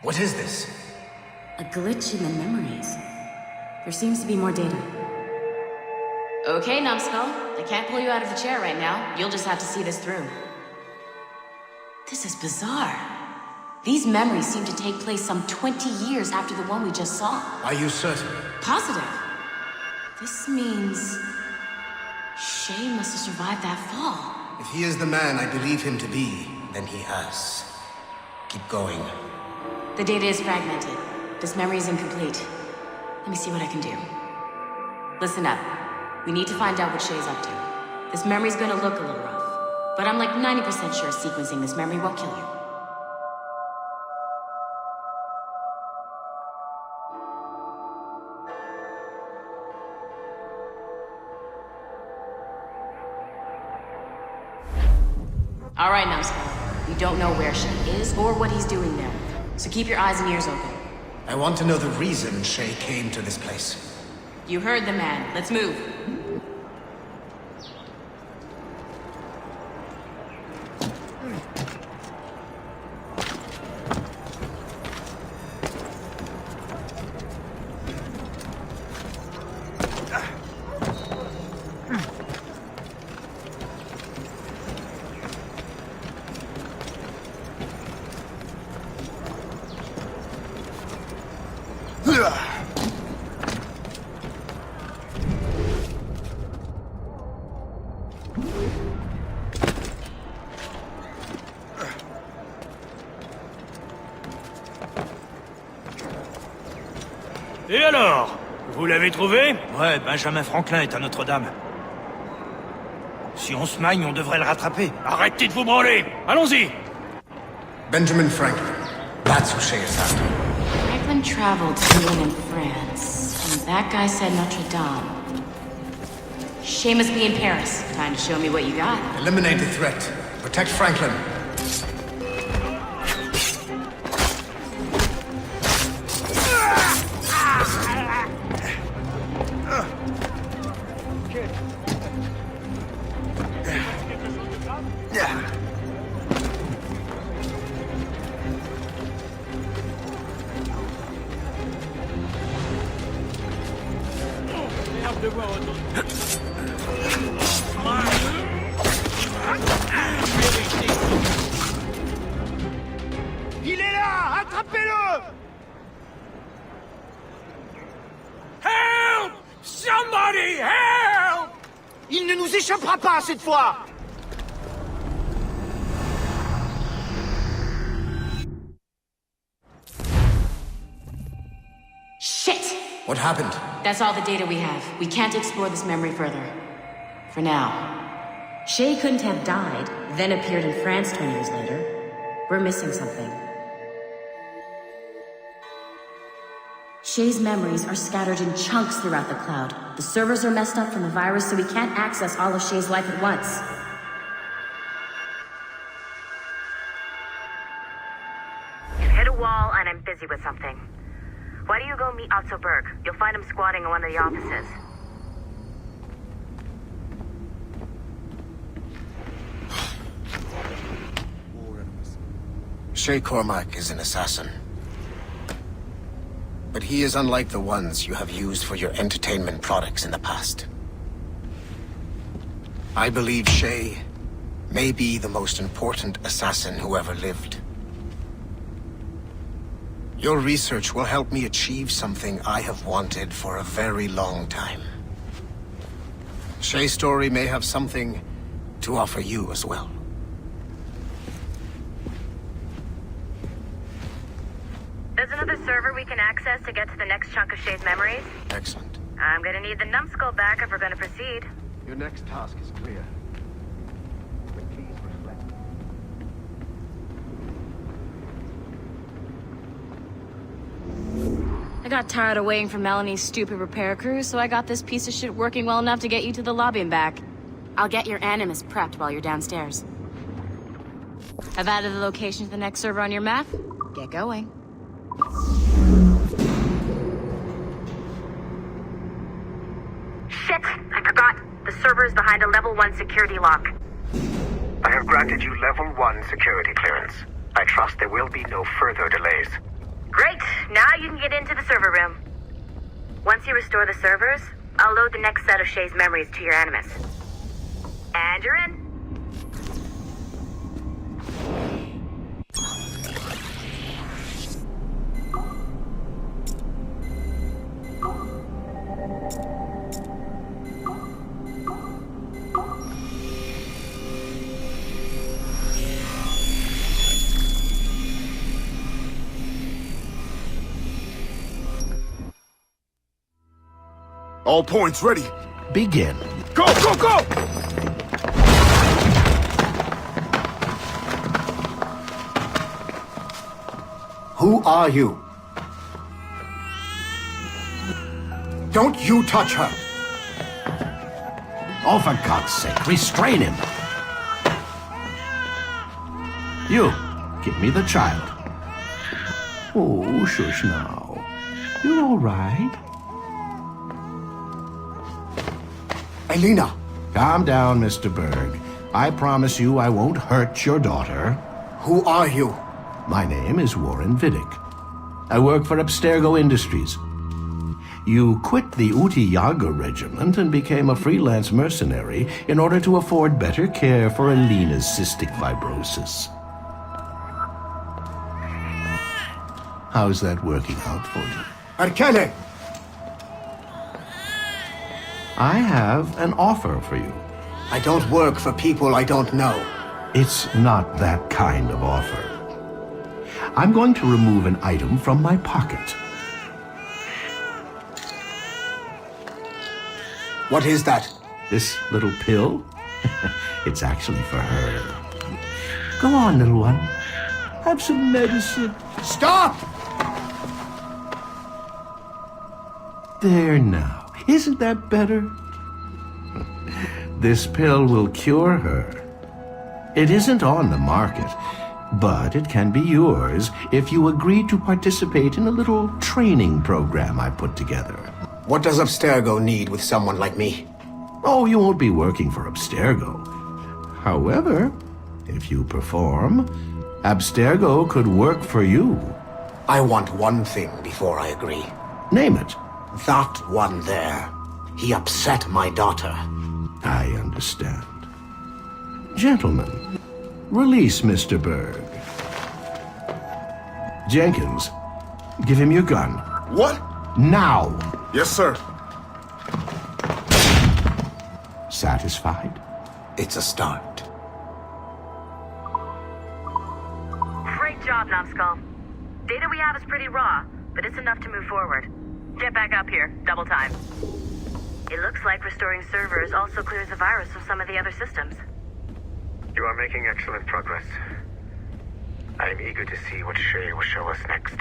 What is this? A glitch in the memories. There seems to be more data. Okay, Numbskull. I can't pull you out of the chair right now. You'll just have to see this through. This is bizarre. These memories seem to take place some 20 years after the one we just saw. Are you certain? Positive. This means... Shay must have survived that fall. If he is the man I believe him to be, then he has. Keep going. The data is fragmented. This memory is incomplete. Let me see what I can do. Listen up. We need to find out what Shay's up to. This memory's gonna look a little rough, but I'm like 90% sure sequencing this memory won't kill you. All right, Numbskull. We don't know where Shay is or what he's doing there, so keep your eyes and ears open. I want to know the reason Shay came to this place. You heard the man. Let's move. Et alors? Vous l'avez trouvé? Ouais, Benjamin Franklin est à Notre-Dame. Si on se magne, on devrait le rattraper. Arrêtez de vous branler! Allons-y! Benjamin Franklin. That's who Shay is after. Franklin traveled to England and France, and that guy said Notre Dame. Shay must be in Paris. Time to show me what you got. Eliminate the threat. Protect Franklin. Il est là! Attrapez-le! Help! Somebody help! Il ne nous échappera pas cette fois! Shit! What happened? That's all the data we have. We can't explore this memory further. For now. Shay couldn't have died, then appeared in France 20 years later. We're missing something. Shay's memories are scattered in chunks throughout the cloud. The servers are messed up from the virus, so we can't access all of Shay's life at once. You hit a wall, and I'm busy with something. Why don't you go meet Otto Berg? You'll find him squatting in one of the offices. Shay Cormac is an assassin. But he is unlike the ones you have used for your entertainment products in the past. I believe Shay may be the most important assassin who ever lived. Your research will help me achieve something I have wanted for a very long time. Shay's story may have something to offer you as well. There's another server we can access to get to the next chunk of Shay's memories. Excellent. I'm gonna need the Numbskull back if we're gonna proceed. Your next task is clear. But please reflect. I got tired of waiting for Melanie's stupid repair crew, so I got this piece of shit working well enough to get you to the lobby and back. I'll get your Animus prepped while you're downstairs. I've added the location to the next server on your map. Get going. Shit! I forgot. The server is behind a level 1 security lock. I have granted you level 1 security clearance. I trust there will be no further delays. Great, now you can get into the server room. Once you restore the servers, I'll load the next set of Shay's memories to your Animus. And you're in. All points ready. Begin. Go, go, go! Who are you? Don't you touch her! Oh, for God's sake, restrain him. You, give me the child. Oh, shush now. You're all right. Elena! Calm down, Mr. Berg. I promise you I won't hurt your daughter. Who are you? My name is Warren Vidic. I work for Abstergo Industries. You quit the Uti Yaga regiment and became a freelance mercenary in order to afford better care for Elena's cystic fibrosis. How's that working out for you? Arkele! I have an offer for you. I don't work for people I don't know. It's not that kind of offer. I'm going to remove an item from my pocket. What is that? This little pill? It's actually for her. Go on, little one. Have some medicine. Stop! There now. Isn't that better? This pill will cure her. It isn't on the market, but it can be yours if you agree to participate in a little training program I put together. What does Abstergo need with someone like me? Oh, you won't be working for Abstergo. However, if you perform, Abstergo could work for you. I want one thing before I agree. Name it. That one there. He upset my daughter. I understand. Gentlemen, release Mr. Berg. Jenkins, give him your gun. What? Now! Yes, sir. Satisfied? It's a start. Great job, Numbskull. Data we have is pretty raw, but it's enough to move forward. Get back up here. Double time. It looks like restoring servers also clears the virus of some of the other systems. You are making excellent progress. I am eager to see what Shay will show us next.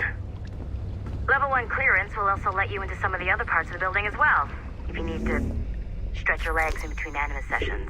Level 1 clearance will also let you into some of the other parts of the building as well, if you need to stretch your legs in between Animus sessions.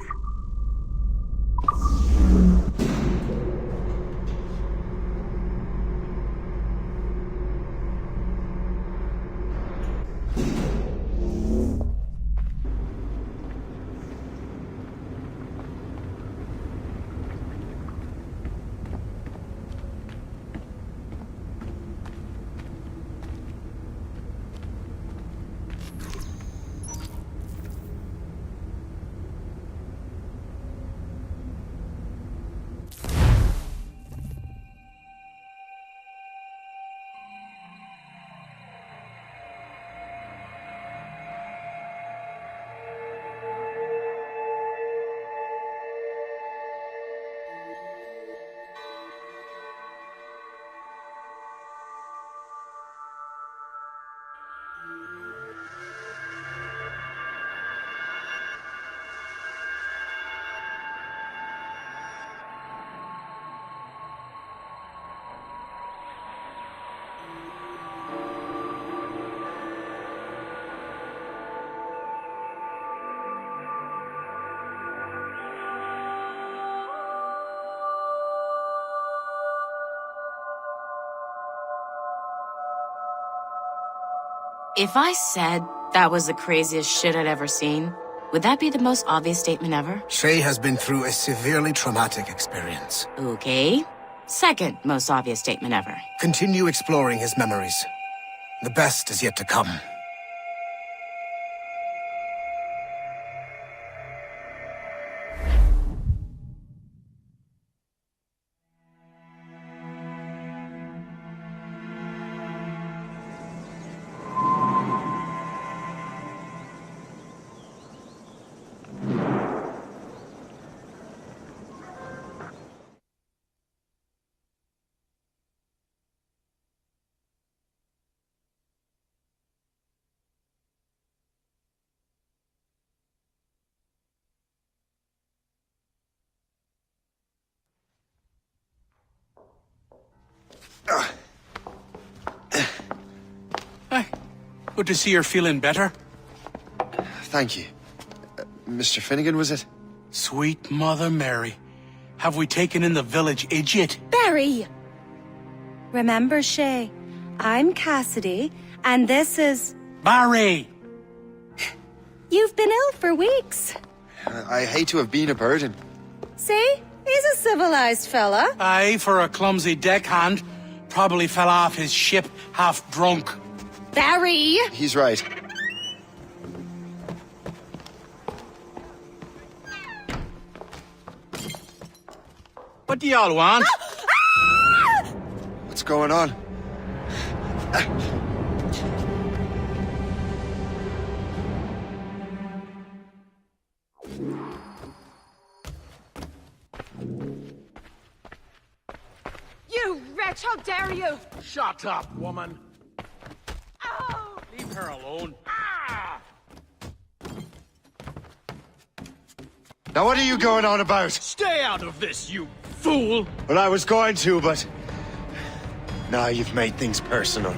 If I said that was the craziest shit I'd ever seen, would that be the most obvious statement ever? Shay has been through a severely traumatic experience. Okay. Second most obvious statement ever. Continue exploring his memories. The best is yet to come. Hi. Good to see you're feeling better. Thank you. Mr. Finnegan, was it? Sweet Mother Mary. Have we taken in the village idiot? Barry! Remember, Shay, I'm Cassidy, and this is... Barry! You've been ill for weeks. I hate to have been a burden. See? He's a civilized fella. Aye, for a clumsy deckhand. Probably fell off his ship half drunk. Barry! He's right. What do y'all want? What's going on? You wretch, how dare you! Shut up, woman. Oh! Leave her alone. Now what are you going on about? Stay out of this, you fool! Well, I was going to, but... Now you've made things personal.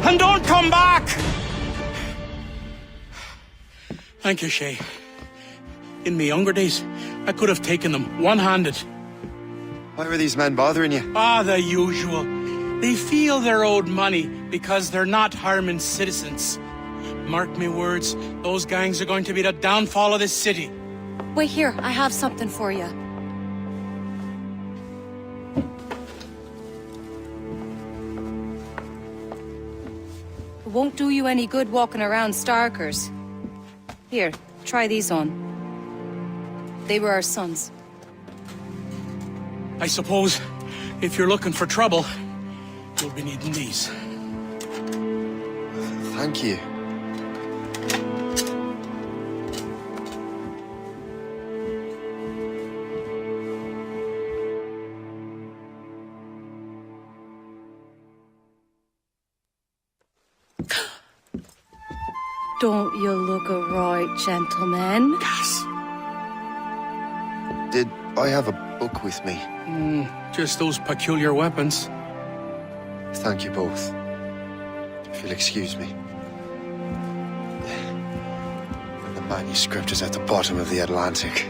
And don't come back! Thank you, Shay. In my younger days, I could have taken them one-handed. Why were these men bothering you? The usual. They feel they're owed money because they're not harming citizens. Mark me words, those gangs are going to be the downfall of this city. Wait here, I have something for you. It won't do you any good walking around Starkers. Here, try these on. They were our sons. I suppose if you're looking for trouble, you'll be needing these. Thank you. Don't you look a right gentleman? Yes. Did I have a book with me? Just those peculiar weapons. Thank you both. If you'll excuse me. The manuscript is at the bottom of the Atlantic.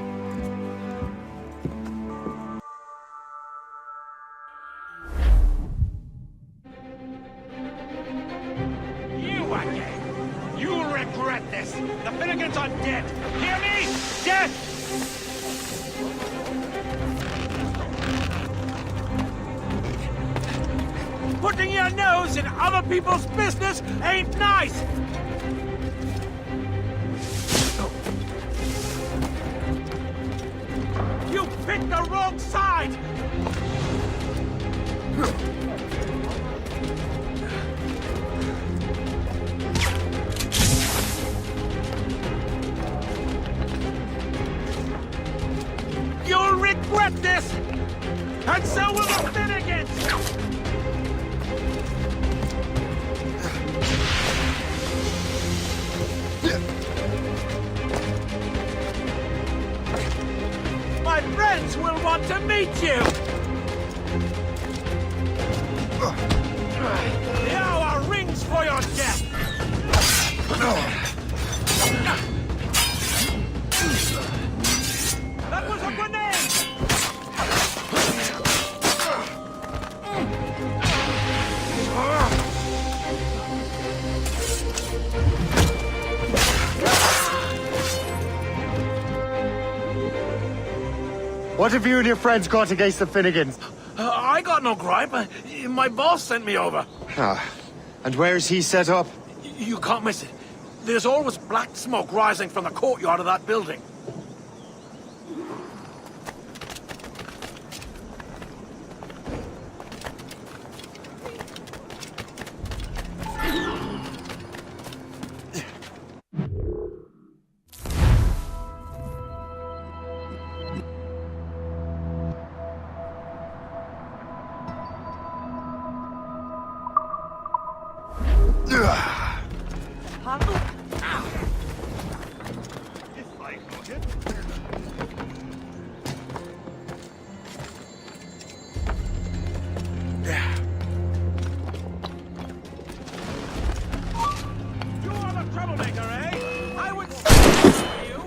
You again! You'll regret this! The Finnegans are dead! Hear me? Dead! Putting your nose in other people's business ain't nice! You picked the wrong side! You'll regret this! And so will the Finnegans! My friends will want to meet you! The hour rings for your death! That was a grenade! What have you and your friends got against the Finnegans? I got no gripe. My boss sent me over. Ah, and where's he set up? You can't miss it. There's always black smoke rising from the courtyard of that building. Troublemaker, eh? I would for you.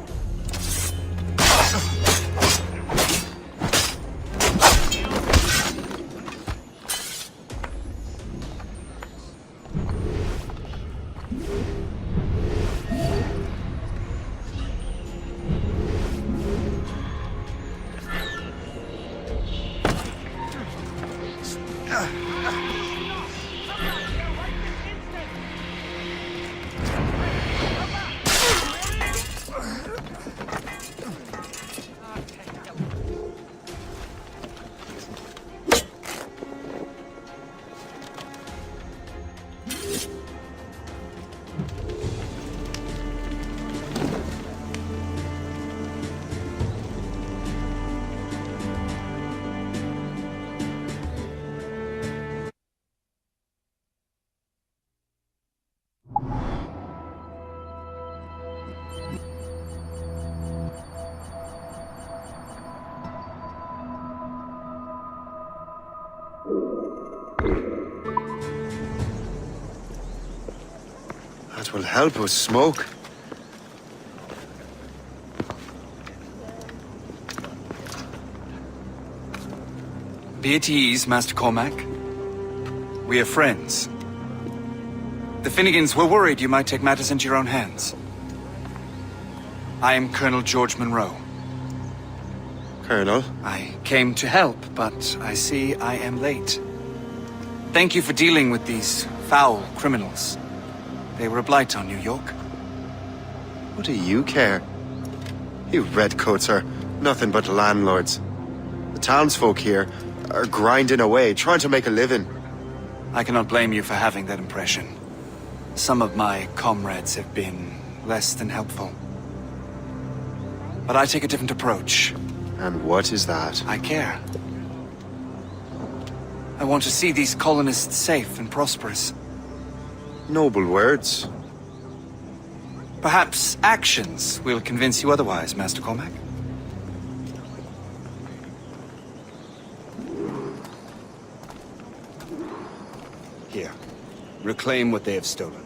That will help us smoke. Be at ease, Master Cormac. We are friends. The Finnegans were worried you might take matters into your own hands. I am Colonel George Monroe. Colonel? I came to help, but I see I am late. Thank you for dealing with these foul criminals. They were a blight on New York. What do you care? You redcoats are nothing but landlords. The townsfolk here are grinding away, trying to make a living. I cannot blame you for having that impression. Some of my comrades have been less than helpful. But I take a different approach. And what is that? I care. I want to see these colonists safe and prosperous. Noble words. Perhaps actions will convince you otherwise, Master Cormac. Here. Reclaim what they have stolen.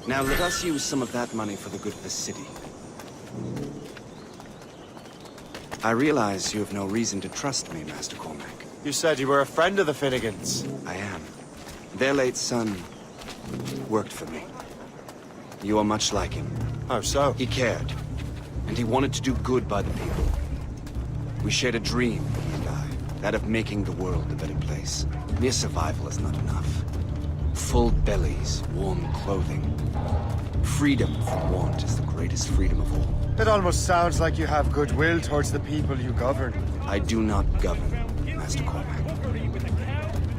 Now let us use some of that money for the good of the city. I realize you have no reason to trust me, Master Cormac. You said you were a friend of the Finnegans. I am. Their late son worked for me. You are much like him. How so? He cared, and he wanted to do good by the people. We shared a dream, he and I, that of making the world a better place. Mere survival is not enough. Full bellies, warm clothing. Freedom from want is the greatest freedom of all. It almost sounds like you have goodwill towards the people you govern. I do not govern, Master Cormac.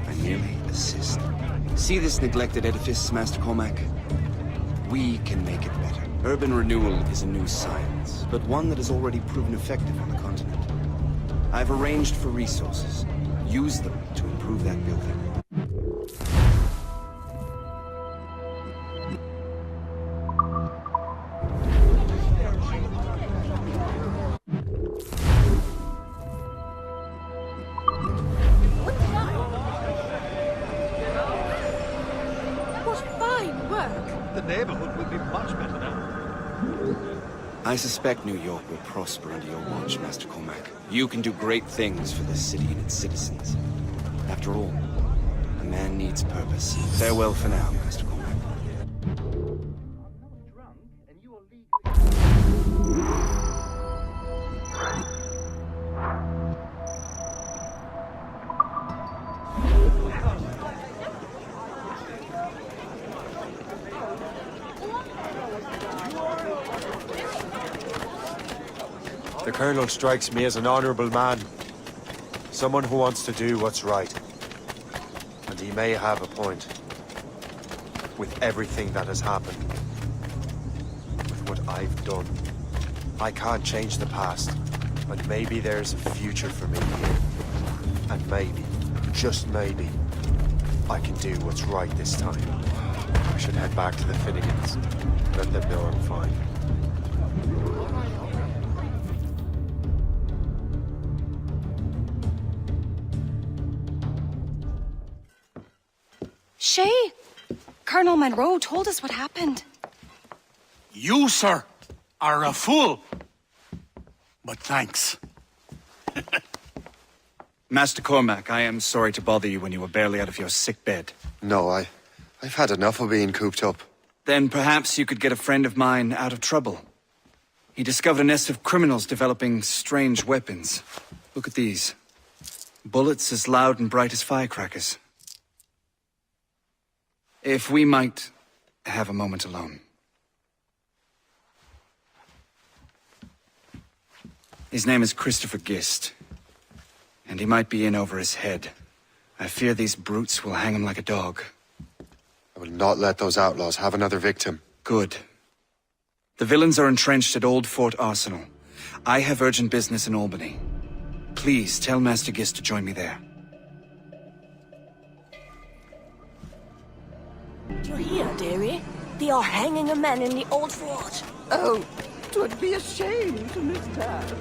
I merely assist. See this neglected edifice, Master Cormac? We can make it better. Urban renewal is a new science, but one that has already proven effective on the continent. I've arranged for resources. Use them to improve that building. The neighborhood will be much better now. I suspect New York will prosper under your watch, Master Cormac. You can do great things for this city and its citizens. After all, a man needs purpose. Farewell for now, Master Cormac. The Colonel strikes me as an honorable man. Someone who wants to do what's right. And he may have a point. With everything that has happened. With what I've done. I can't change the past. But maybe there's a future for me here. And maybe, just maybe, I can do what's right this time. I should head back to the Finnegans. Let them know I'm fine. Shay! Colonel Monroe told us what happened. You, sir, are a fool. But thanks. Master Cormac, I am sorry to bother you when you were barely out of your sick bed. No, I've had enough of being cooped up. Then perhaps you could get a friend of mine out of trouble. He discovered a nest of criminals developing strange weapons. Look at these. Bullets as loud and bright as firecrackers. If we might have a moment alone. His name is Christopher Gist. And he might be in over his head. I fear these brutes will hang him like a dog. I will not let those outlaws have another victim. Good. The villains are entrenched at Old Fort Arsenal. I have urgent business in Albany. Please tell Master Gist to join me there. You hear, dearie? They are hanging a man in the old fort. Oh, 'twould be a shame to miss that.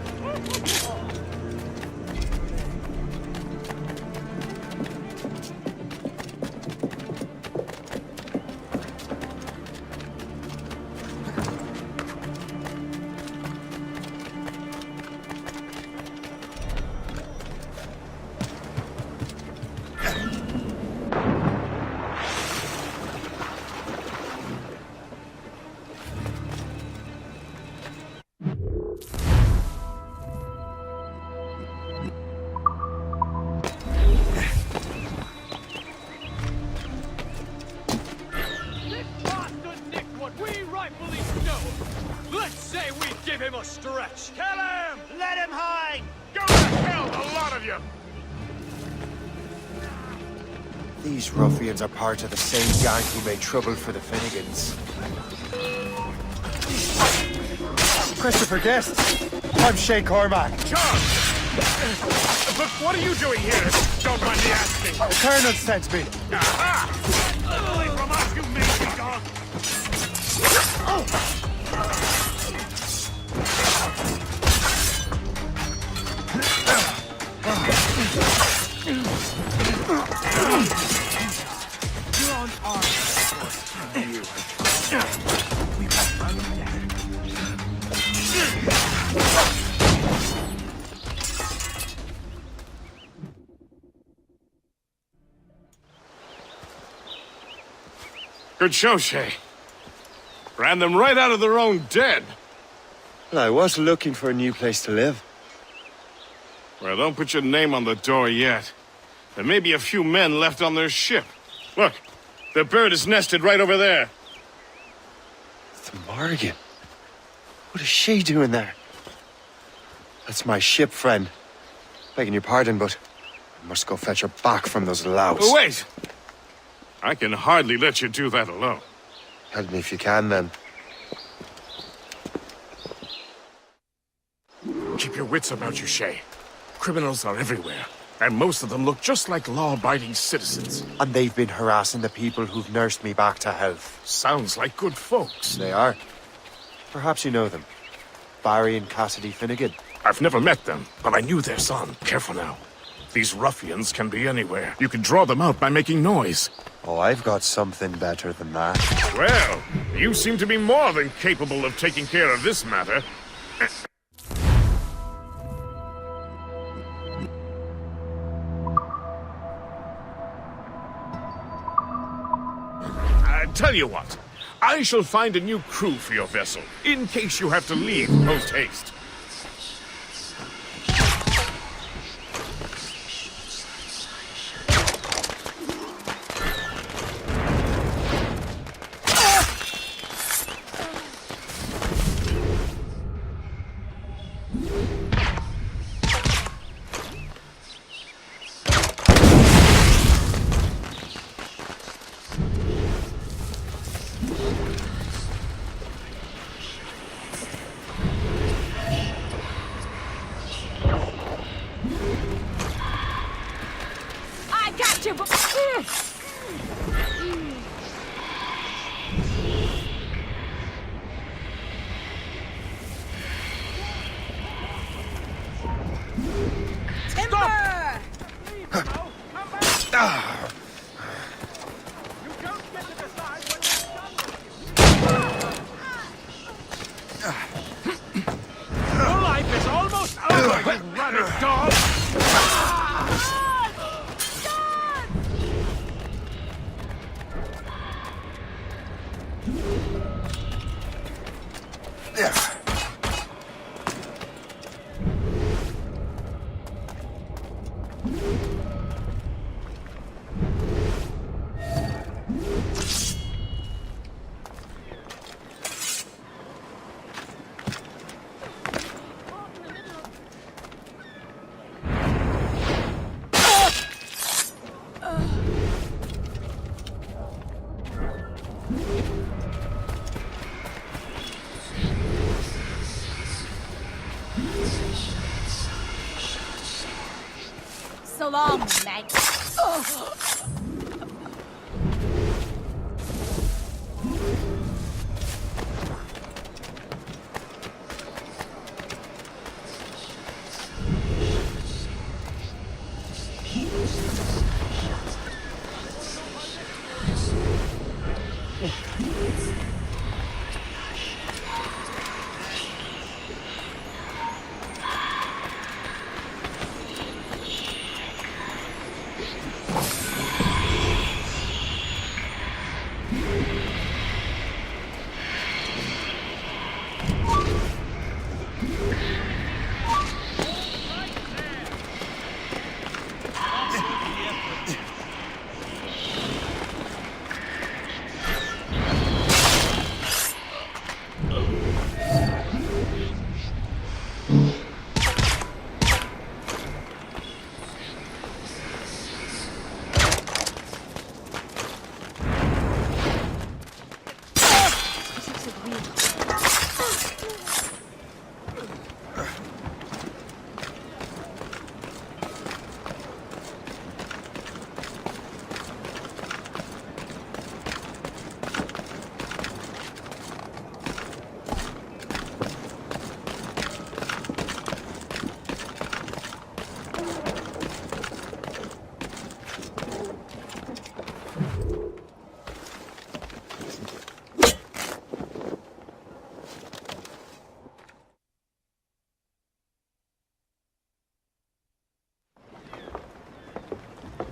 Give him a stretch! Kill him! Let him hang! Go to hell, a lot of you! These ruffians are part of the same gang who made trouble for the Finnegans. Christopher Guest! I'm Shay Cormac. John! But what are you doing here? Don't mind me asking. The Colonel sent me. Aha! Away from us, you mangy dog! You're on our you. We won't run down. Good show, Shay. Ran them right out of their own den. Well, I was looking for a new place to live. Well, don't put your name on the door yet. There may be a few men left on their ship. Look, the bird is nested right over there. The Morrigan. What is she doing there? That's my ship, friend. Begging your pardon, but I must go fetch her back from those louts. Oh, wait! I can hardly let you do that alone. Help me if you can, then. Keep your wits about you, Shay. Criminals are everywhere, and most of them look just like law-abiding citizens. And they've been harassing the people who've nursed me back to health. Sounds like good folks. They are. Perhaps you know them. Barry and Cassidy Finnegan. I've never met them, but I knew their son. Careful now. These ruffians can be anywhere. You can draw them out by making noise. Oh, I've got something better than that. Well, you seem to be more than capable of taking care of this matter. Tell you what, I shall find a new crew for your vessel, in case you have to leave post-haste. got you, but... Timber! Your life is almost over, you rabid dog! So long, mate.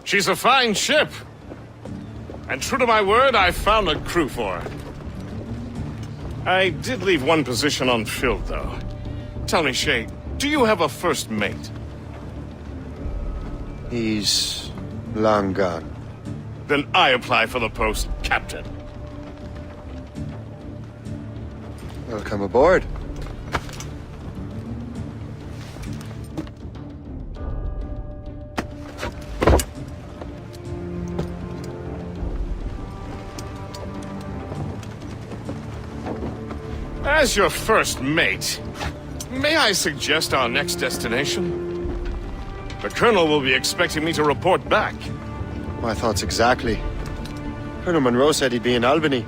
She's a fine ship. And true to my word, I found a crew for her. I did leave one position unfilled, though. Tell me, Shay, do you have a first mate? He's long gone. Then I apply for the post, Captain. Welcome aboard. As your first mate, may I suggest our next destination? The Colonel will be expecting me to report back. My thoughts exactly. Colonel Monroe said he'd be in Albany.